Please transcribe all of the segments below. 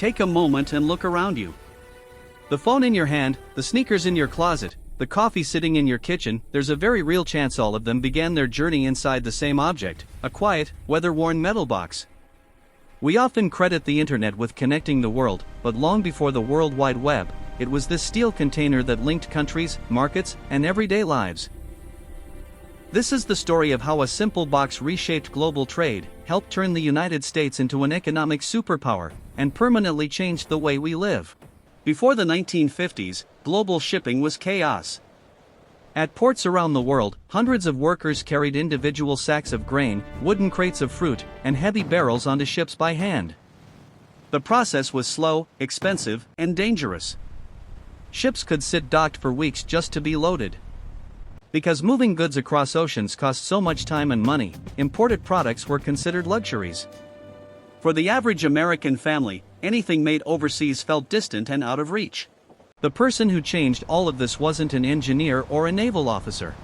Take a moment and look around you. The phone in your hand, the sneakers in your closet, the coffee sitting in your kitchen, there's a very real chance all of them began their journey inside the same object, a quiet, weather-worn metal box. We often credit the internet with connecting the world, but long before the World Wide Web, it was this steel container that linked countries, markets, and everyday lives. This is the story of how a simple box reshaped global trade, helped turn the United States into an economic superpower, and permanently changed the way we live. Before the 1950s, global shipping was chaos. At ports around the world, hundreds of workers carried individual sacks of grain, wooden crates of fruit, and heavy barrels onto ships by hand. The process was slow, expensive, and dangerous. Ships could sit docked for weeks just to be loaded. Because moving goods across oceans cost so much time and money, imported products were considered luxuries. For the average American family, anything made overseas felt distant and out of reach. The person who changed all of this wasn't an engineer or a naval officer.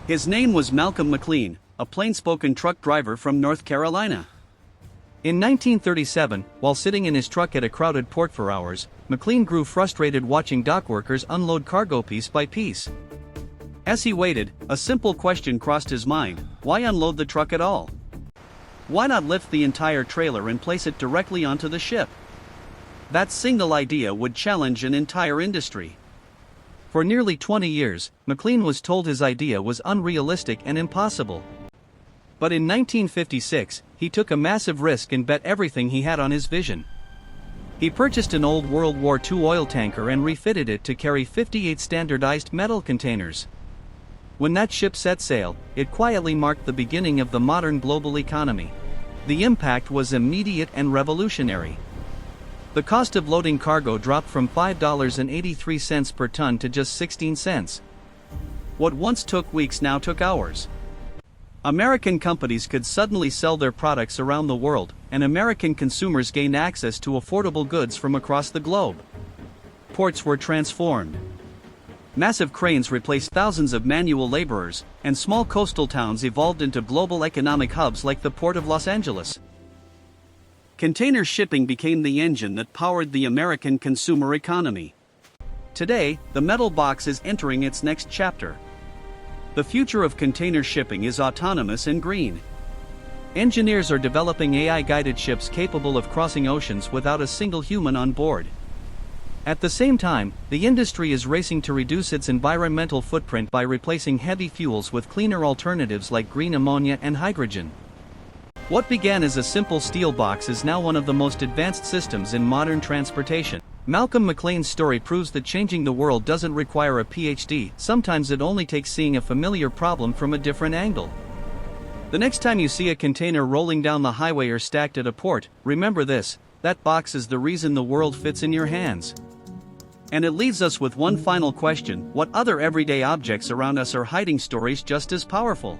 His name was Malcolm McLean, a plainspoken truck driver from North Carolina. In 1937, while sitting in his truck at a crowded port for hours, McLean grew frustrated watching dock workers unload cargo piece by piece. As he waited, a simple question crossed his mind: why unload the truck at all? Why not lift the entire trailer and place it directly onto the ship? That single idea would challenge an entire industry. For nearly 20 years, McLean was told his idea was unrealistic and impossible. But in 1956, he took a massive risk and bet everything he had on his vision. He purchased an old World War II oil tanker and refitted it to carry 58 standardized metal containers. When that ship set sail, it quietly marked the beginning of the modern global economy. The impact was immediate and revolutionary. The cost of loading cargo dropped from $5.83 per ton to just 16 cents. What once took weeks now took hours. American companies could suddenly sell their products around the world, and American consumers gained access to affordable goods from across the globe. Ports were transformed. Massive cranes replaced thousands of manual laborers, and small coastal towns evolved into global economic hubs like the Port of Los Angeles. Container shipping became the engine that powered the American consumer economy. Today, the metal box is entering its next chapter. The future of container shipping is autonomous and green. Engineers are developing AI-guided ships capable of crossing oceans without a single human on board. At the same time, the industry is racing to reduce its environmental footprint by replacing heavy fuels with cleaner alternatives like green ammonia and hydrogen. What began as a simple steel box is now one of the most advanced systems in modern transportation. Malcolm McLean's story proves that changing the world doesn't require a PhD, sometimes it only takes seeing a familiar problem from a different angle. The next time you see a container rolling down the highway or stacked at a port, remember this: that box is the reason the world fits in your hands. And it leaves us with one final question: what other everyday objects around us are hiding stories just as powerful?